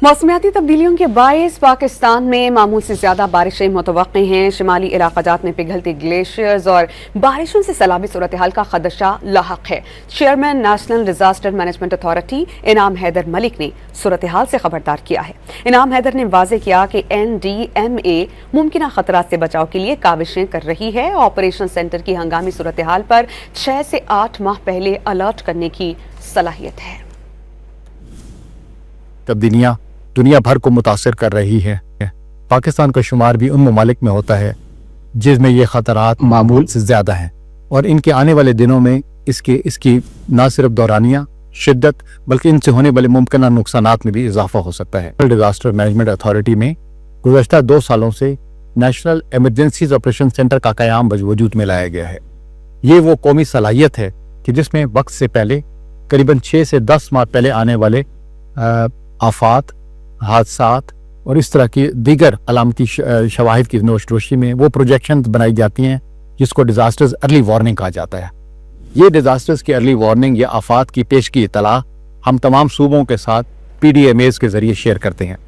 मौसमियाती तब्दीलियों के बायस पाकिस्तान में मामूल से ज्यादा बारिशें मुतवक्की हैं। शिमाली इलाकाजात में पिघलते ग्लेशियर्स और बारिशों से सैलाबी सूरत हाल का खदशा लाहक है। Chairman national disaster management authority इनाम हैदर मलिक ने सूरत हाल से खबरदार किया है। इनाम हैदर ने वाज़े किया कि NDMA मुमकिन खतरात से बचाव के लिए काविशें कर रही है। ऑपरेशन सेंटर की हंगामी सूरत हाल पर 6 से 8 माह पहले अलर्ट करने की सलाहियत है। तब्दीलियाँ दुनिया भर को मुतासिर कर रही है। पाकिस्तान का शुमार भी उन ममालिक में होता है जिसमें ये खतरात मामूल से ज़्यादा हैं और इनके आने वाले दिनों में इसकी न सिर्फ दौरानिया शिद्दत बल्कि इनसे होने वाले मुमकिन नुकसानात में भी इजाफा हो सकता है। डिजास्टर मैनेजमेंट अथॉरिटी में गुज़श्ता 2 सालों से नेशनल एमरजेंसीज ऑपरेशन सेंटर का क़याम वजूद में लाया गया है। ये वो कौमी सलाहियत है कि जिसमें वक्त से पहले करीबन 6 से 10 माह पहले आने वाले आफात, हादसात और इस तरह की दीगर अलामती शवाहिद की नोशरोशी में वो प्रोजेक्शंस बनाई जाती हैं जिसको डिज़ास्टर्स अर्ली वार्निंग कहा जाता है। ये डिज़ास्टर्स की अर्ली वार्निंग या आफात की पेश की इतला हम तमाम सूबों के साथ PDMAs के ज़रिए शेयर करते हैं।